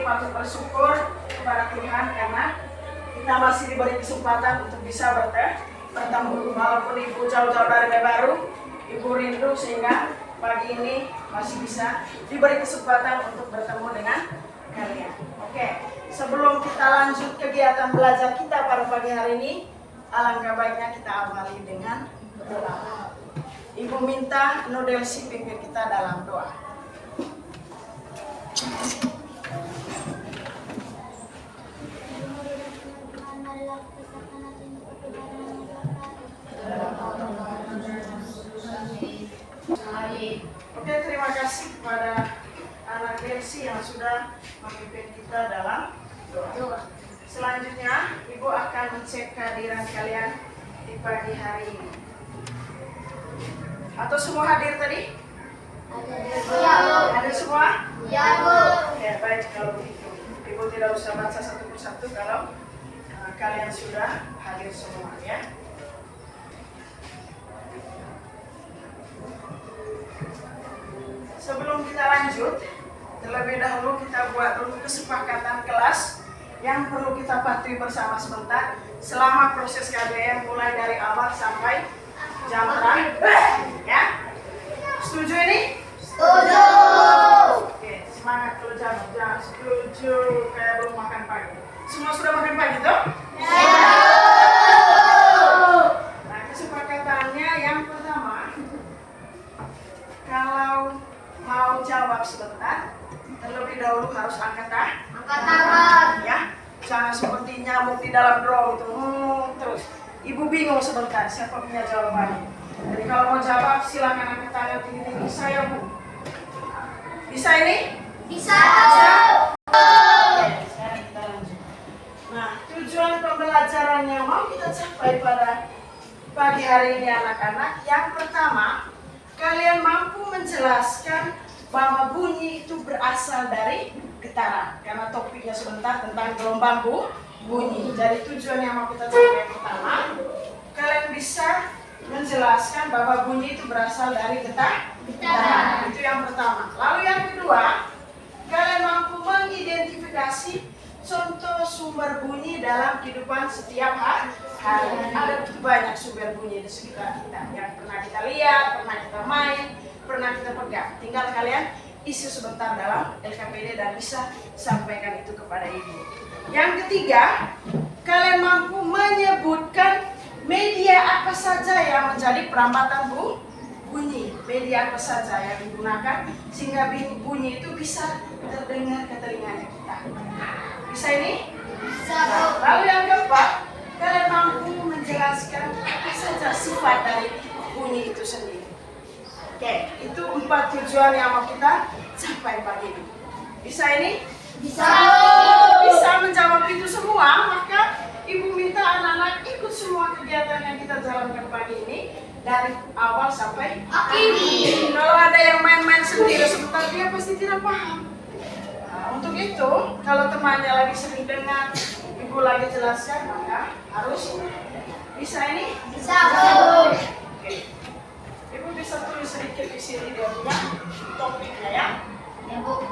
patut bersyukur kepada Tuhan karena kita masih diberi kesempatan untuk bisa bertemu. Walaupun Ibu jauh-jauh dari Baru, Ibu rindu sehingga pagi ini masih bisa diberi kesempatan untuk bertemu dengan kalian. Oke, sebelum kita lanjut kegiatan belajar kita pada pagi hari ini, alangkah baiknya kita awali dengan berdoa. Ibu minta Nodelsi pimpin kita dalam doa. Oke, terima kasih kepada anak Delsi yang sudah memimpin kita dalam doa. Selanjutnya, Ibu akan mencek kehadiran kalian di pagi hari ini. Atau semua hadir tadi? Ya, Bu. Hadir semua? Ya, Bu. Oke, baik kalau begitu. Ibu tidak usah baca satu persatu kalau kalian sudah hadir semua ya. Sebelum kita lanjut, terlebih dahulu kita buat dulu kesepakatan kelas yang perlu kita patuhi bersama sebentar selama proses KBM mulai dari awal sampai jam terakhir. Ya? Setuju ini? Setuju. Oke, semangat kalau jangan setuju kayak belum makan pagi. Semua sudah makan pagi toh? Ya. Nah, kesepakatannya yang pertama, kalau mau jawab sebentar, terlebih dahulu harus angkat tangan. Ya, jangan seperti nyamuk di dalam drum itu. Terus, Ibu bingung sebentar siapa punya jawabannya. Jadi kalau mau jawab silakan angkat tangan tinggi-tinggi. Saya Bu. Bisa ini? Bisa. Oke, sekarang kita lanjut. Nah, tujuan pembelajaran yang mau kita capai pada pagi hari ini anak-anak, yang pertama, kalian mampu menjelaskan bahwa bunyi itu berasal dari getaran. Karena topiknya sebentar tentang gelombang bunyi. Jadi tujuan yang mau kita capai yang pertama, kalian bisa menjelaskan bahwa bunyi itu berasal dari getaran. Itu yang pertama. Lalu yang kedua, kalian mampu mengidentifikasi contoh sumber bunyi dalam kehidupan setiap hari. Ada begitu banyak sumber bunyi di sekitar kita yang pernah kita lihat, pernah kita main, pernah kita pegang. Tinggal kalian isi sebentar dalam LKPD dan bisa sampaikan itu kepada Ibu. Yang ketiga, kalian mampu menyebutkan media apa saja yang menjadi perambatan bunyi. Media apa saja yang digunakan sehingga bunyi itu bisa terdengar ke telinganya kita. Bisa ini? Bisa. Lalu yang keempat, kalian mampu menjelaskan apa saja sifat dari bunyi itu sendiri. Oke, itu 4 tujuan yang mau kita capai pagi ini. Bisa ini? Bisa. Bisa menjawab itu semua, maka Ibu minta anak-anak ikut semua kegiatan yang kita jalankan pagi ini dari awal sampai akhir. Kalau ada yang main-main sendiri sebentar, dia pasti tidak paham. Nah, untuk itu, kalau temannya lagi sering dengar, Ibu lagi jelaskan, maka harus bisa ini? Bisa, Bu. Oke. Ibu bisa tulis sedikit di sini dia punya topiknya ya. Ya, Bu.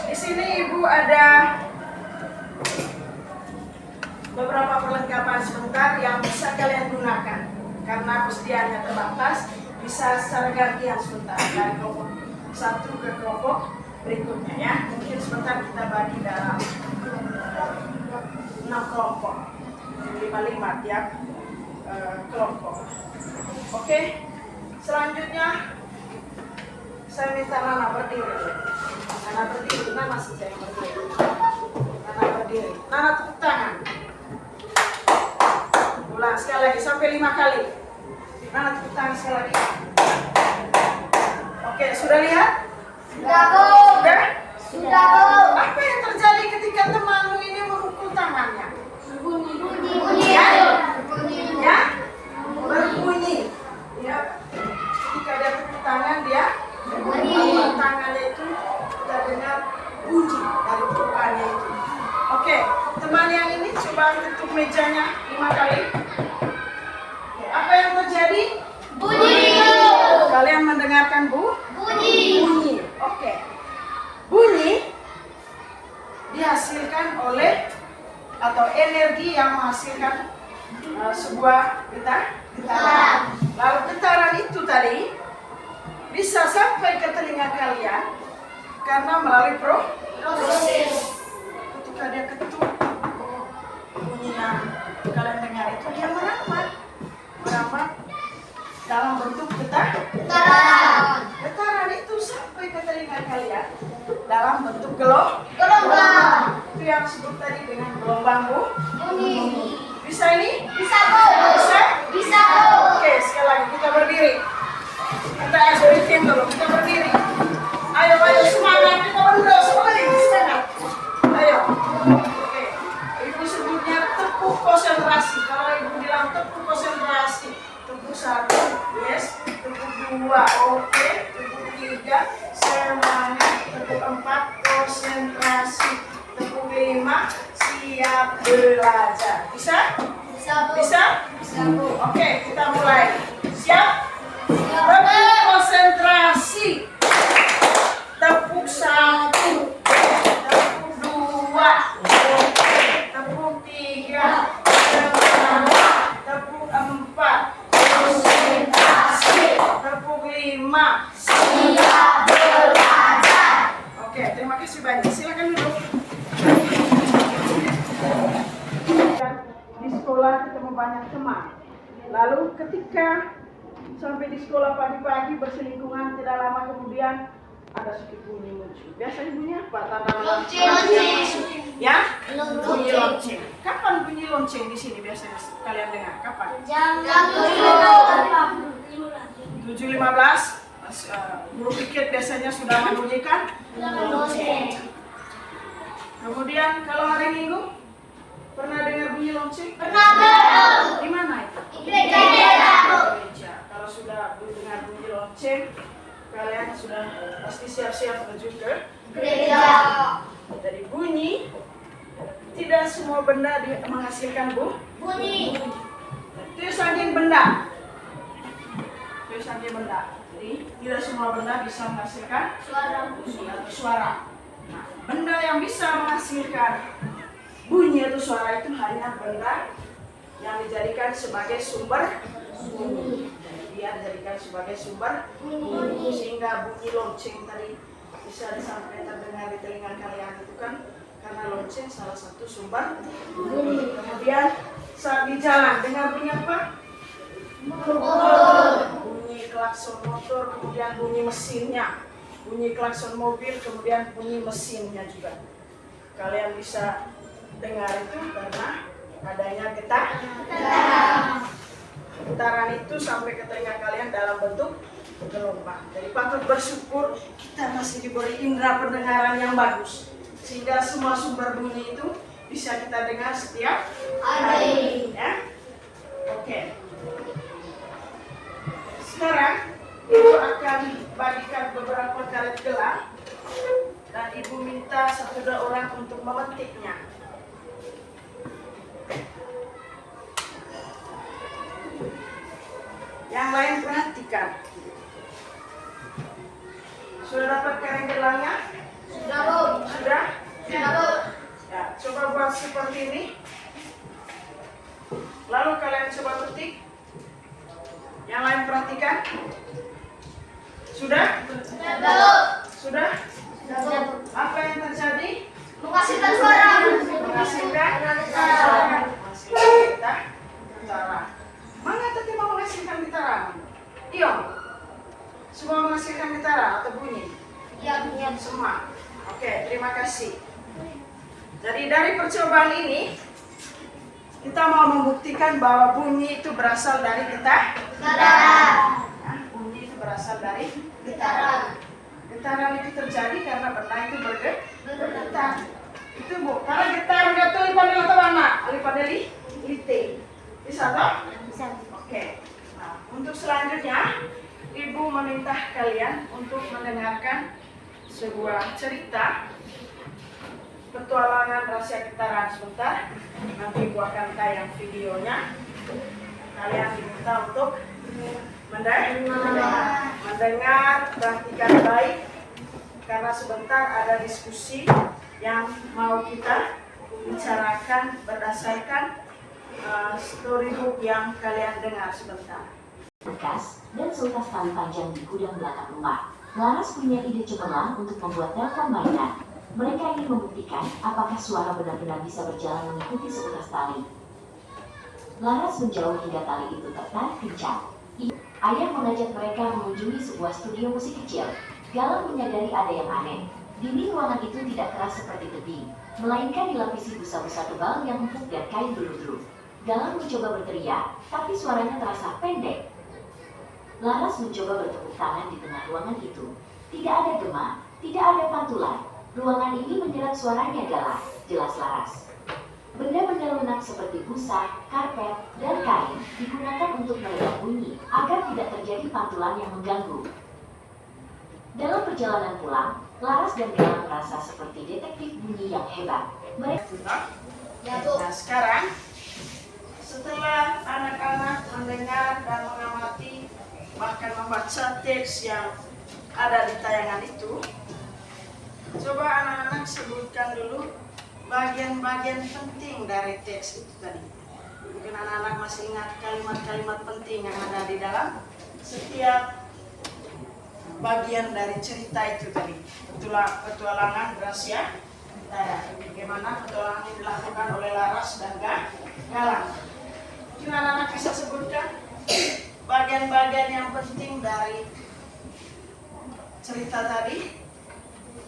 Di sini Ibu ada beberapa perlengkapan sebentar yang bisa kalian gunakan. Karena persediaannya terbatas, bisa secara gantian sebentar dari kelompok satu ke kelompok berikutnya ya. Mungkin sebentar kita bagi dalam 6 kelompok, 5 tiap kelompok. Oke, selanjutnya saya minta Nana berdiri. Nana berdiri, Nana saja yang berdiri. Nana berdiri. Nana tepuk tangan. Ulang sekali lagi sampai 5 kali. Nana tepuk tangan sekali lagi. Oke, sudah lihat? Sudah, Bu. Sudah? Sudah, Bu. Apa yang terjadi ketika temanmu Berbunyi. Ya? Berbunyi. Ya? Berbunyi. Ya. Ketika dia tepuk tangan dia Berbunyi. tepuk tangannya itu kita dengar bunyi dari tepukannya itu. Oke, teman yang ini coba ketuk mejanya 5 kali. Oke, apa yang terjadi? Bunyi. Kalian mendengarkan Bunyi. bunyi. Oke. Bunyi dihasilkan oleh atau energi yang menghasilkan sebuah getaran. Lalu getaran itu tadi bisa sampai ke telinga kalian karena melalui proses. Ketika dia ketuk, bunyi yang kalian dengar itu dia merambat dalam bentuk Getaran. getaran itu sampai ke telinga kalian dalam bentuk Gelombang. itu yang disebut tadi dengan gelombang Bunyi. bisa ini? Bisa, Bu. Bisa? Bisa, Bu. Oke, sekali lagi kita berdiri. Kita SBT dulu, kita berdiri. Ayo semangat, kita berdua semangat. Ayo. Oke. Ibu sebutnya tepuk konsentrasi. Kalau ibu bilang tepuk konsentrasi, tepuk 1, yes. Tepuk 2, oke. Tepuk 3, semangat. Tepuk 4, konsentrasi. Tepuk 5, siap belajar. Bisa? Bisa, Bu. Bisa? Bisa, Bu. Oke, kita mulai. Siap? Siap, Tepuk Bu. konsentrasi. Tepuk 1, tepuk 2, tepuk 3, tepuk 4, konsentrasi. Tepuk 5. Siap belajar. Oke, terima kasih banyak. Silakan duduk. Di sekolah ketemu banyak teman. Lalu ketika sampai di sekolah pagi-pagi berselingkungan, tidak lama kemudian ada sedikit bunyi muncul. Biasanya bunyi apa? Lonceng. Ya? Lonceng. Bunyi lonceng. Kapan bunyi lonceng di sini biasanya kalian dengar? Kapan? Jam 7.15. Guru piket biasanya sudah membunyikan lonceng. Kemudian kalau hari Minggu pernah dengar bunyi lonceng? Pernah, Bu. Di mana itu? Gereja. Gereja. Kalau sudah dengar bunyi lonceng, kalian sudah pasti siap-siap menuju ke Gereja. Dari bunyi tidak semua benda menghasilkan Bunyi. itu saking benda. Itu saking benda. Jadi tidak semua benda bisa menghasilkan Suara. bunyi atau suara. Nah, benda yang bisa menghasilkan bunyi atau suara itu hanya benda yang dijadikan sebagai sumber bunyi. Jadi dia dijadikan sebagai sumber bunyi sehingga bunyi lonceng tadi bisa disampaikan terdengar di telinga kalian itu kan karena lonceng salah satu sumber bunyi. Kemudian saat di jalan dengar bunyi apa? Bunyi klakson motor, kemudian bunyi mesinnya, bunyi klakson mobil, kemudian bunyi mesinnya juga. Kalian bisa dengar itu karena adanya getaran itu sampai ke telinga kalian dalam bentuk gelombang. Jadi patut bersyukur kita masih diberi indera pendengaran yang bagus sehingga semua sumber bunyi itu bisa kita dengar setiap hari. Ya? Oke. Sekarang ibu akan bagikan beberapa karet gelang dan ibu minta 1-2 orang untuk memetiknya. Yang lain perhatikan. Sudah dapat karet gelangnya? Sudah, Bu. Sudah? Sudah, Bu. Ya, coba buat seperti ini. Lalu kalian coba petik. Yang lain perhatikan. Sudah? Sudah, Bu. Sudah? Sudah, Bu. Apa yang terjadi? Menghasilkan suara. Menghasilkan Suara. getaran. Mana tadi mau menghasilkan getaran? Iya. Semua menghasilkan getaran atau bunyi? Iya. Semua. Oke, terima kasih. Jadi dari percobaan ini kita mau membuktikan bahwa bunyi itu berasal dari getaran. Nah, bunyi itu berasal dari getaran. Getaran itu terjadi karena benda itu bergetar. Itu Bu, karena getar dia tuh lipat atau mana? Lipat dari lite. Bisa toh? Bisa. Oke. Nah, untuk selanjutnya, Ibu meminta kalian untuk mendengarkan sebuah cerita petualangan rahasia getaran. Sebentar, nanti Ibu akan tayang videonya. Kalian diminta untuk mendengar, perhatikan baik, karena sebentar ada diskusi yang mau kita bicarakan berdasarkan storybook yang kalian dengar sebentar. Bekas dan seutas tali panjang di gudang belakang rumah. Laras punya ide cemerlang untuk membuat telepon mainan. Mereka ingin membuktikan apakah suara benar-benar bisa berjalan mengikuti seutas tali. Laras menjauh hingga tali itu tertarik kencang. Ayah mengajak mereka mengunjungi sebuah studio musik kecil. Galang menyadari ada yang aneh. Dinding ruangan itu tidak keras seperti tebing, melainkan dilapisi busa-busa tebal yang empuk dan kain belu-belu. Galang mencoba berteriak, tapi suaranya terasa pendek. Laras mencoba bertepuk tangan di tengah ruangan itu. Tidak ada gema, tidak ada pantulan. Ruangan ini menyerap suaranya Galang, jelas Laras. Benda-benda lunak seperti busa, karpet, dan kain digunakan untuk meredam bunyi agar tidak terjadi pantulan yang mengganggu. Dalam perjalanan pulang, Laras dan Galang merasa seperti detektif bunyi yang hebat. Mereka Nah, sekarang setelah anak-anak mendengar dan mengamati bahkan membaca teks yang ada di tayangan itu, coba anak-anak sebutkan dulu bagian-bagian penting dari teks itu tadi. Mungkin anak-anak masih ingat kalimat-kalimat penting yang ada di dalam setiap bagian dari cerita itu tadi. Petualangan rahasia bagaimana petualangan yang dilakukan oleh Laras dan Galang. Mungkin anak-anak bisa sebutkan bagian-bagian yang penting dari cerita tadi.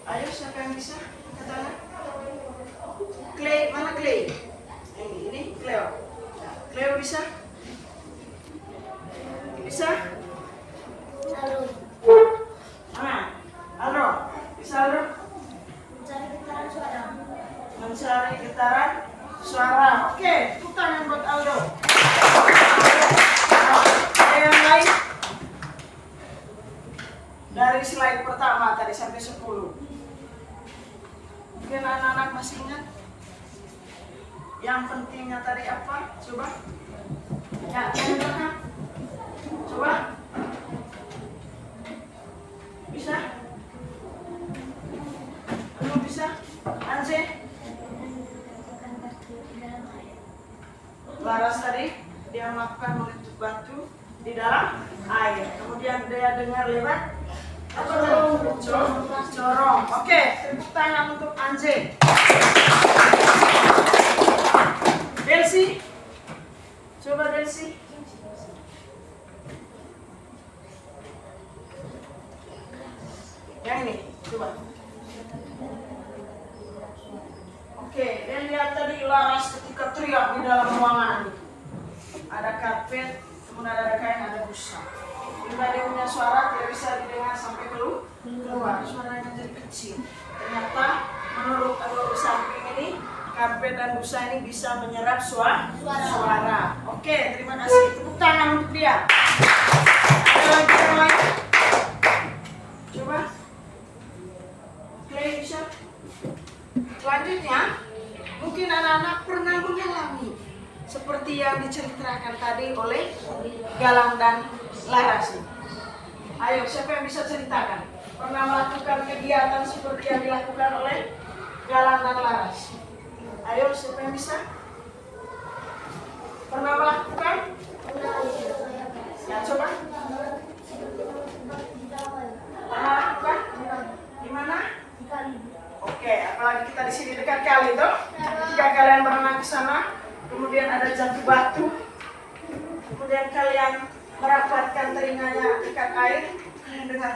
Ayo, siapa yang bisa? Katakan. Clay, mana Clay? Ini Cleo. Nah, Cleo bisa? Bisa? Aldo. Mana? Aldo? Bisa Aldo? Mencari getaran suara. Mencari getaran suara. Oke, tepuk tangan buat Aldo. Ada yang lain? Dari slide pertama tadi sampai 10. Mungkin anak-anak masih ingat? Yang pentingnya tadi apa? Coba. Ya, yang belakang. Coba. Bisa? Belum bisa? Anze? Laras tadi dia melakukan meletup batu di dalam air. Kemudian dia dengar lewat apa tadi? Corong. Oke, tepuk tangan untuk Anze. Delsi, coba Delsi. Yang ini, coba. Oke, dan lihat tadi Laras ketika teriak di dalam ruangan. Ada karpet, kemudian ada kain, ada busa. Jika dia punya suara tidak bisa didengar sampai keluar, suaranya jadi kecil. Ternyata menurut alur samping ini, karpet dan busa ini bisa menyerap suara. Oke, terima kasih. Tepuk tangan untuk dia. Ada lagi yang lain? Coba. Oke, bisa. Selanjutnya, mungkin anak-anak pernah mengalami seperti yang diceritakan tadi oleh Galang dan Laras. Ayo, siapa yang bisa ceritakan? Pernah melakukan kegiatan seperti yang dilakukan oleh Galang dan Laras? Ayo, siapa yang bisa? Pernah melakukan? Ya, coba. Pernah melakukan? Di mana? Oke, apalagi kita di sini dekat kali tuh. Jika kalian berenang ke sana, kemudian ada jatuh batu, kemudian kalian merapatkan telinganya dekat air, kalian dengar.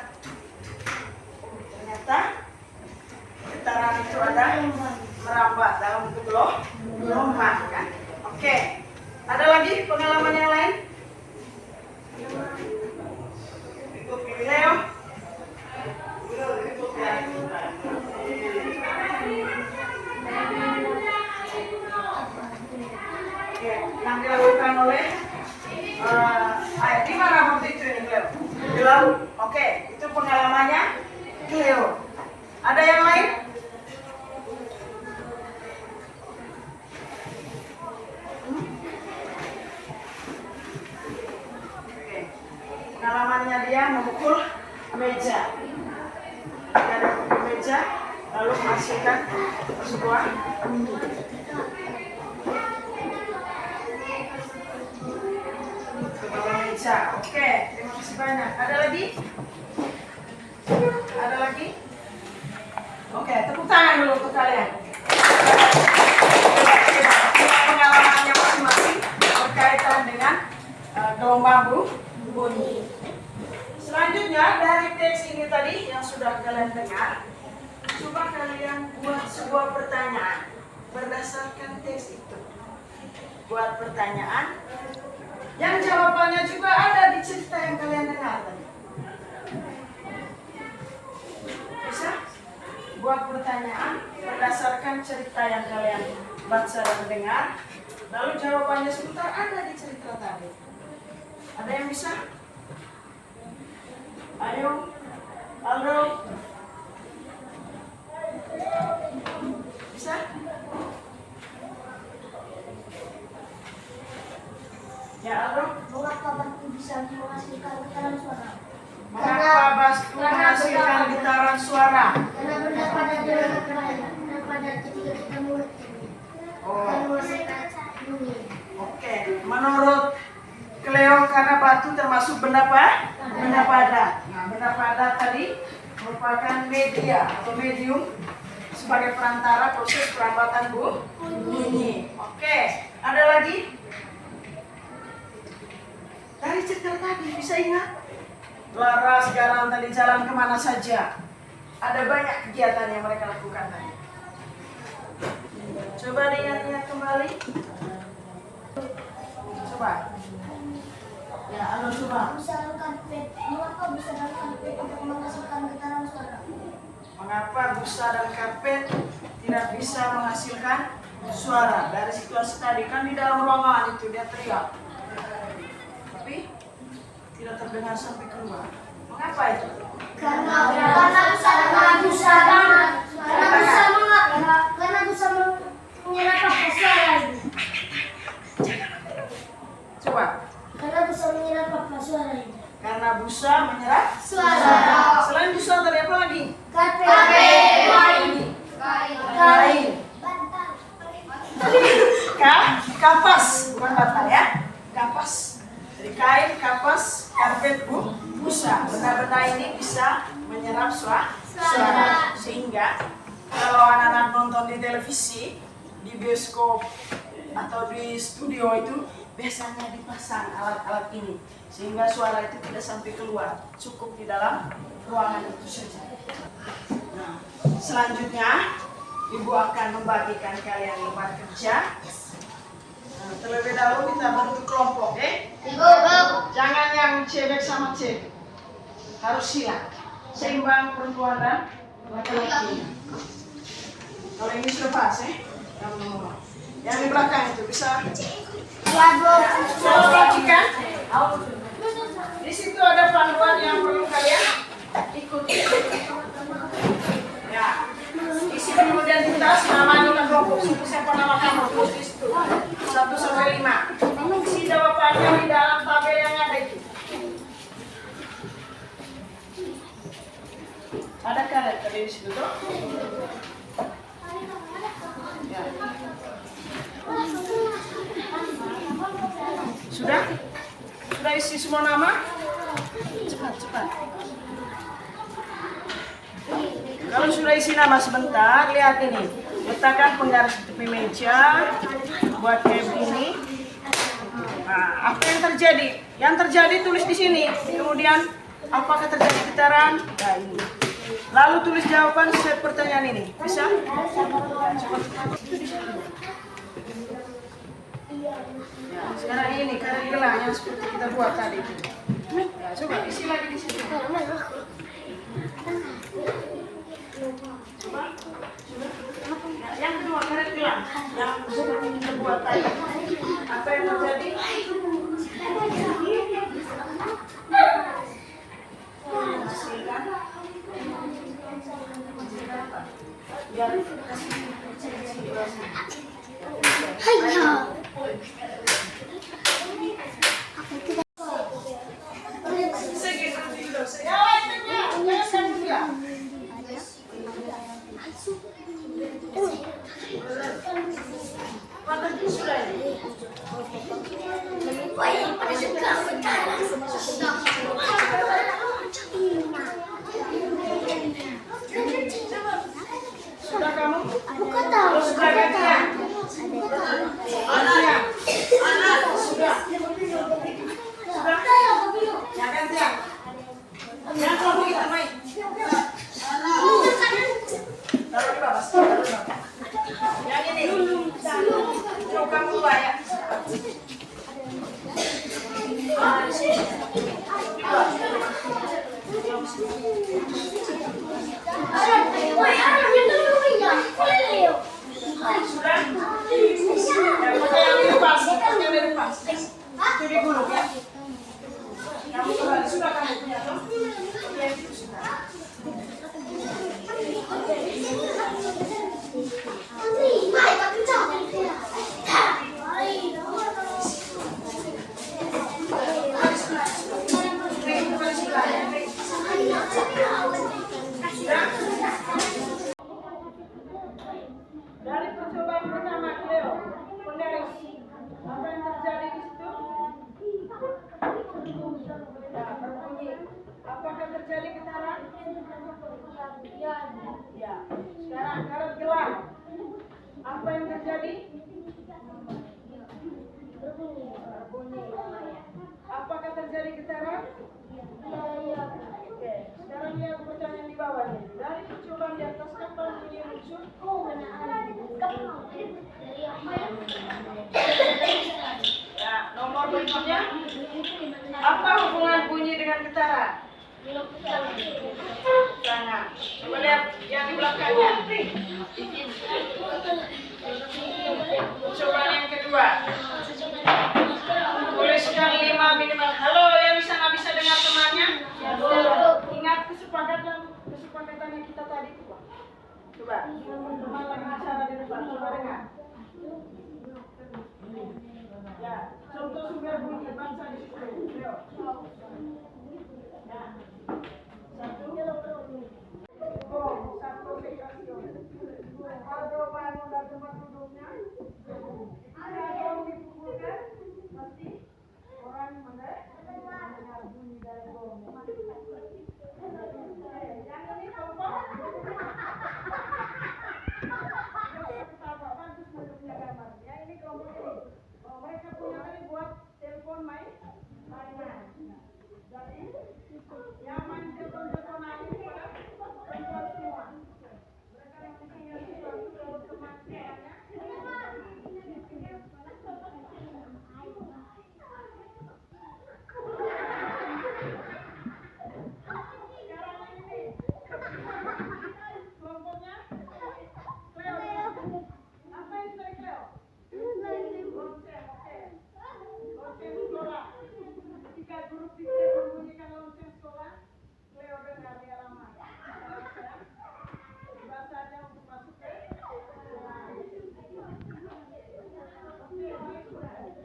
Ternyata getaran itu ada merambat dalam bentuk gelombang kan. Oke, ada lagi pengalaman yang lain? Leo? Oke, yang dilakukan oleh Lalu, oke, itu pengalamannya Cleo. Ada yang lain? Oke. Pengalamannya dia memukul meja. Dia memukul meja, lalu menghasilkan sebuah meja. Oke, terima kasih banyak. Ada lagi? Ada lagi? Oke, tepuk tangan dulu untuk kalian. Pengalamannya masing-masing berkaitan dengan gelombang bunyi. Selanjutnya dari teks ini tadi yang sudah kalian dengar, coba kalian buat sebuah pertanyaan berdasarkan teks itu. Buat pertanyaan yang jawabannya juga ada di cerita yang kalian dengar tadi. Bisa? Buat pertanyaan berdasarkan cerita yang kalian baca dan dengar, lalu jawabannya sebentar ada di cerita tadi. Ada yang bisa? Ayo, Aldo. Bisa? Ya, Aldo. Mengapa batu bisa menghasilkan getaran suara? Mengapa batu menghasilkan getaran suara? Karena benda padat dalam benda padat ketika kita mulut akan menghasilkan bunyi. Oke, menurut Cleo karena batu termasuk benda apa? Benda padat. Nah, benda padat tadi merupakan media atau medium sebagai perantara proses perambatan bunyi. Oke, ada lagi? Dari cerita tadi bisa ingat? Laras jalan tadi jalan kemana saja? Ada banyak kegiatan yang mereka lakukan tadi. Coba diingat-ingat kembali. Coba. Ya, halo coba. Busa karpet. Mengapa busa dan karpet untuk menghasilkan getaran suara? Mengapa busa dan karpet tidak bisa menghasilkan suara? Dari situasi tadi kan di dalam ruangan itu dia teriak, tapi tidak terdengar sampai keluar. Mengapa itu? Karena busa menyerap suara itu. Coba. Karena busa menyerap suara itu. Karena busa menyerap Suara. Selain busa tadi apa lagi? Karpet. Kain. Bantal. Kapas, bukan bantal ya. Kapas. Jadi kain, kapas, karpet, busa. Benda-benda ini bisa menyerap suara. Sehingga kalau anak-anak nonton di televisi, di bioskop atau di studio itu biasanya dipasang alat-alat ini sehingga suara itu tidak sampai keluar, cukup di dalam ruangan itu saja. Nah, selanjutnya Ibu akan membagikan kalian lembar kerja. Nah, terlebih dahulu kita bentuk kelompok, jangan yang cewek sama cewek, harus silang, seimbang perempuan dan laki-laki. Kalau ini sudah pas, yang di belakang itu bisa perhatikan. Di situ ada panduan yang perlu kalian ikuti. Ya, isi dulu identitas, nama dan kelompok. Siapa nama kamu? Tulis di situ 1 sampai 5. Isi jawabannya di dalam tabel yang ada itu. Ada karet tadi di situ tuh? Ya. Sudah? Sudah isi semua nama? Cepat. Kalau sudah isi nama sebentar, lihat ini. Letakkan penggaris tepi meja, buat kayak begini. Nah, apa yang terjadi? Yang terjadi tulis di sini. Kemudian, apakah terjadi getaran? Nah, ini. Lalu tulis jawaban set pertanyaan ini. Bisa? Ya, sekarang ini karet gelang yang seperti kita buat tadi. Ya, coba isi lagi di situ. Coba. Ya, yang kedua karet gelang yang seperti kita buat tadi. Apa yang terjadi? Sudah ini. Sudah kamu? Aku tahu. Sudah gantian. Gantian. Sudah. Sudah. Ya gantian. Yang kamu kita main. Taruh di bawah. Taruh di bawah. Yang ini. Coba kamu dua ya. Sudah. Yang mana yang dilepas? Yang dilepas. Itu di gulung ya. Kamu kembali. Sudah kamu punya toh? Oke, itu sudah. Dari percobaan pertama, Cleo, penulis, apa yang terjadi di situ? Ya, berbunyi. Apakah terjadi getaran? Ya. Sekarang karet gelang. Apa yang terjadi? Berbunyi. Apakah terjadi getaran? Oke. Sekarang lihat pertanyaan di bawah nih. Dari percobaan di atas kapan bunyi muncul? Ya, nomor berikutnya. Apa hubungan bunyi dengan getaran? Sangat. Coba lihat yang di belakangnya. Percobaan yang kedua. Tuliskan 5 minimal. Halo, yang nggak bisa dengar temannya? Ingat kesepakatannya kita tadi. Coba. Teman lagi bicara di depan. Coba dengar. Ya, contoh sumber bunyi bangsa di situ. Ayo. Ya. Satu. Satu sekasih. Kalau bangun dari tempat duduknya, ada yang dipukulkan, pasti orang mendengar bunyi dari gong. Yang ini kelompok. Bagus bentuknya gambar. Yang ini kelompok ini. Mereka punya kali buat telepon mainan. Jadi yang main telepon-teleponan ini pada perempuan semua. Mereka yang punya sesuatu kalau teman temannya. Sekarang ini kelompoknya Cleo. Apa ini dari Cleo? Lonceng, oke. Lonceng sekolah. Ketika guru pikir membunyikan lonceng sekolah, Cleo dengar di halaman. Coba saja untuk masuk ke sekolah.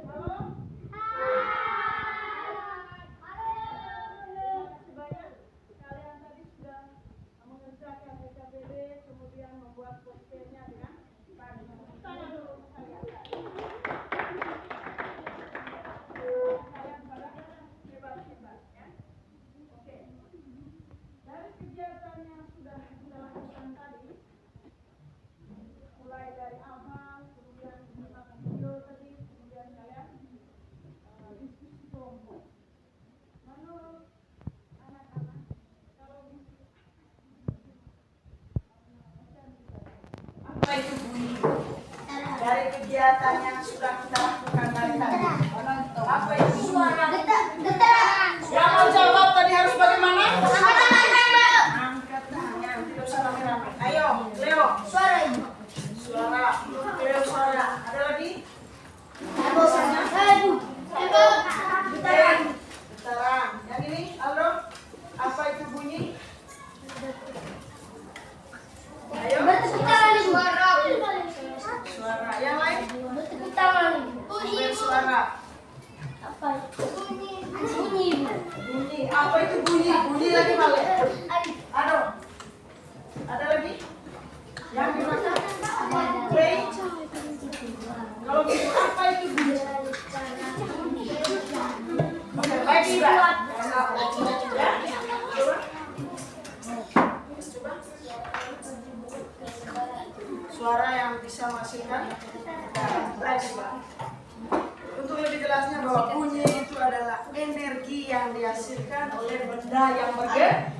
Halo? Sebanyak kalian tadi sudah mengerjakan PKBD, kemudian membuat posternya dengan baik. Tangan dulu kalian. Kalian pada hebat-hebat ya. Oke. Dari kegiatan yang sudah kita lakukan tadi, mulai dari awal, kemudian makan video tadi, kemudian kalian diskusi kelompok. Menurut anak-anak, kalau apa itu bunyi? Dari kegiatan yang sudah kita lakukan tadi. Apa itu suara? Getaran. Yang mau jawab tadi harus bagaimana? Angkat tangan. Angkat tangan, tidak usah rame-rame. Ayo, Leo. Suara itu. Suara. Leo suara. Ada lagi? Getaran. Getaran. Yang ini, Aldo? Apa itu bunyi? Ayo. Bertepuk tangan itu. Suara. Yang lain? Bertepuk tangan. Suara. Apa itu? Bunyi. Bunyi. Apa itu bunyi? Bunyi lagi balik. Aduh. Ada lagi? Yang di belakang? Play. Kalau gitu menghasilkan getaran. Baik, Sobat. Untuk lebih jelasnya bahwa bunyi itu adalah energi yang dihasilkan oleh benda yang bergerak.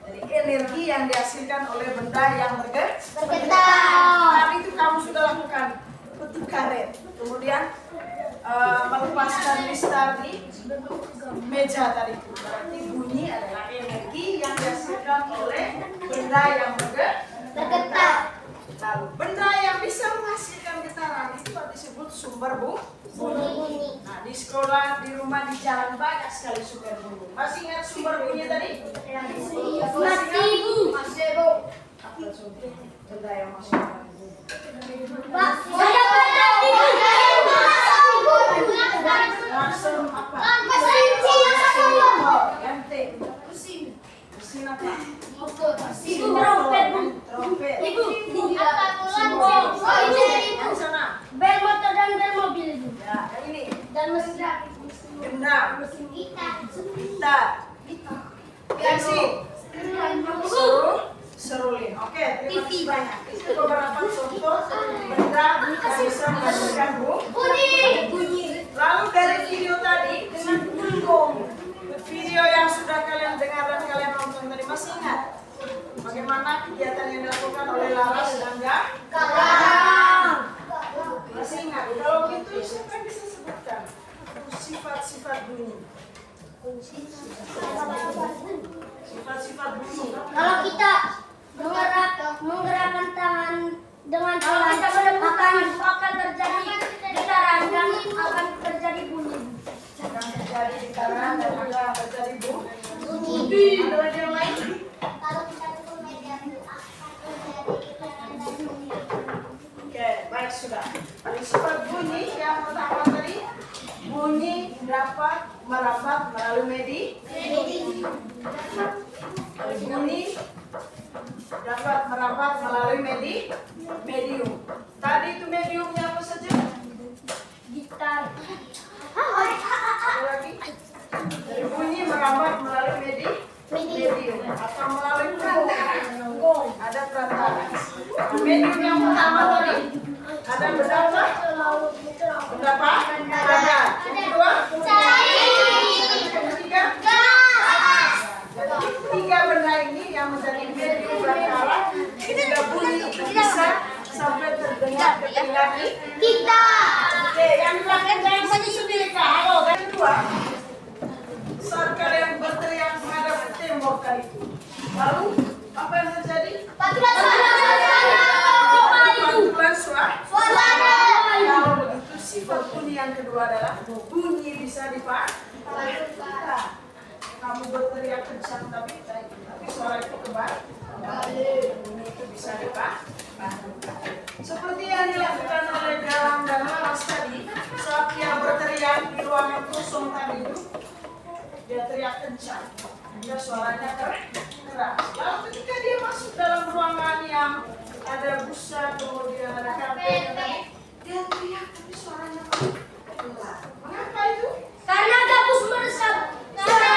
Jadi energi yang dihasilkan oleh benda yang bergetar. Tadi itu kamu sudah lakukan petik karet, kemudian melepaskan listar di meja tadi itu. Berarti bunyi adalah energi yang dihasilkan oleh benda yang bergetar. Lalu benda yang bisa menghasilkan getaran itu disebut sumber bunyi. Nah, di sekolah, di rumah, di jalan banyak sekali sumber bunyi. Masih ingat sumber bunyi tadi? Masih ibu. Apa sumber benda yang menghasilkan bunyi? Langsung apa? Mesin apa? Trompet. Yang sana. Bel motor dan bel mobil. Ya, yang ini. Dan mesin Gendang. Gitar. Piano. Serulin. Oke, terima kasih banyak. Itu beberapa contoh benda yang bisa menghasilkan bunyi. Lalu dari video tadi dengan gong. Video yang sudah kalian dengar dan kalian nonton tadi, masih ingat bagaimana kegiatan yang dilakukan oleh Laras dan Galang? Masih ingat? Kalau gitu siapa yang bisa sebutkan sifat-sifat bunyi? Sifat-sifat bunyi. Kalau kita menggerakkan tangan dengan pelan, akan terjadi getaran dan akan terjadi bunyi. Akan terjadi getaran dan akan terjadi bunyi. Ada lagi yang lain? Kalau kita itu media akan terjadi bunyi. Oke, baik sudah. Sifat bunyi yang pertama tadi, bunyi dapat merambat melalui bunyi dapat merambat melalui medium. Tadi itu mediumnya apa saja? Gitar. Ada lagi? Dari bunyi merambat melalui medium atau melalui perantara. Ada perantara. Medium yang pertama tadi ada berapa? Berapa? Ada. Kedua? Ketiga? Jadi tiga benda ini yang menjadi medium perantara, sehingga bunyi itu bisa sampai terdengar ke telinga kita. Oke, yang belakang jangan bunyi sendiri kak. Halo, yang kedua, saat kalian berteriak menghadap ke tembok tadi itu, lalu apa yang terjadi? Pantulan suara. Kalau begitu sifat bunyi yang kedua adalah bunyi bisa dipantul. Kamu berteriak kencang tapi suara itu kembali, bunyi itu bisa dipantul. Seperti yang dilakukan oleh Galang dan Laras tadi, saat dia berteriak di ruangan kosong tadi itu, dia teriak kencang, dia suaranya keras. Lalu ketika dia masuk dalam ruangan yang ada busa, kemudian ada karpet, dia teriak tapi suaranya keras. Mengapa itu? Karena gabus meresap. Karena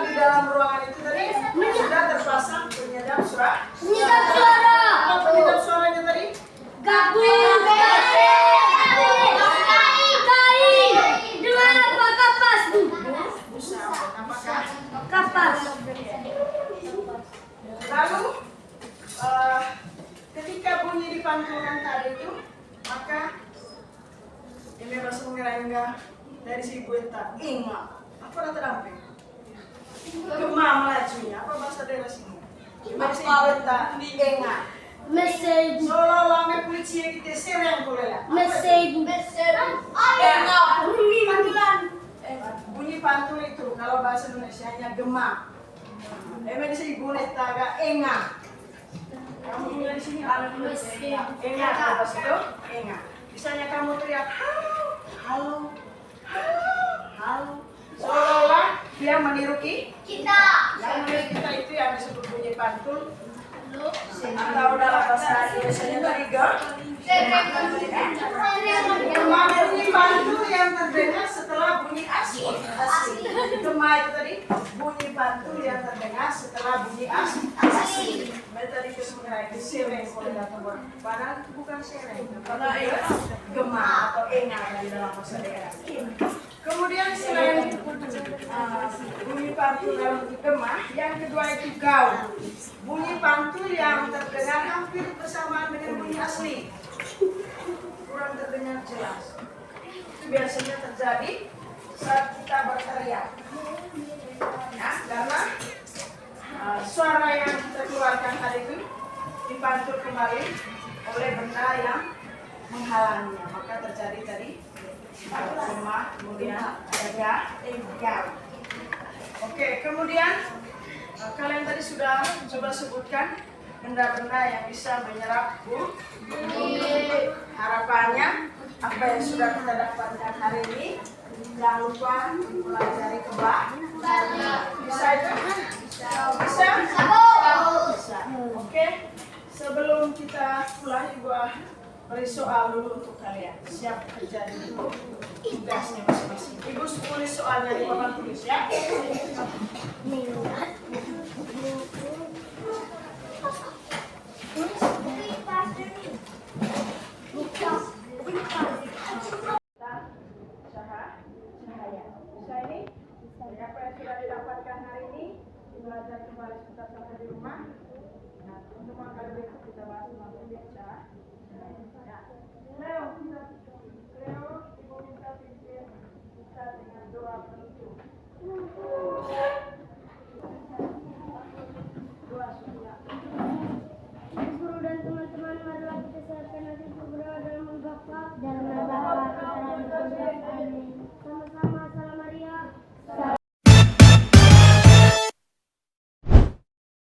di dalam ruangan itu tadi sudah terpasang penyedap suara. Apa penyedap suaranya tadi? Busa. Apakah? Kapas. Lalu ketika bunyi dipantulkan tadi itu, maka ini bahasa mengira dari si bueta inga. Apa rata damping? Gema melajunya. Apa bahasa daerah sini? Dari si bueta inga. Mesej. Seolah-olah me polisi kita serang kulela. Mesej. Bunyi pantul itu kalau bahasa Indonesianya gema. Emang di sini bueta agak enga. Kamu tinggal di sini ada enga apa itu? Enga. Misalnya kamu teriak halo, seolah-olah dia meniru kita. Yang meniru kita itu yang disebut bunyi pantul. Atau dalam bahasa Indonesia tadi bunyi pantul yang terdengar setelah bunyi asli. Gema itu tadi bunyi pantul yang terdengar setelah bunyi asli. asli. Tadi itu sereng kalau datang buat. Padahal itu bukan sereng. Karena gema atau enga di dalam bahasa daerah. Kemudian selain bunyi pantul dalam gema, yang kedua itu gaul. Bunyi pantul yang terdengar hampir bersamaan dengan bunyi asli. Kurang terdengar jelas. Itu biasanya terjadi saat kita berteriak. Ya, karena suara yang kita keluarkan hari itu dipantul kembali oleh benda yang menghalanginya, maka terjadi tadi lemah, kemudian ada gaul. Oke, kemudian kalian tadi sudah coba sebutkan benda-benda yang bisa menyerap bunyi. Harapannya apa yang sudah kita dapatkan hari ini, jangan lupa mempelajari kembali. Bisa itu? Bisa? Bisa. Oke. Sebelum kita mulai, gua beri soal dulu untuk kalian. Siap kerja dulu tugasnya masing-masing. Ibu tulis soalnya di papan tulis ya. Cahaya. Bisa ini? Apa yang sudah didapatkan hari ini? Belajar kembali sebentar sampai di rumah. Nah, untuk mangkal berikut kita bahas langsung bicara. Ya. Leo, Ibu minta pimpin kita dengan doa penutup.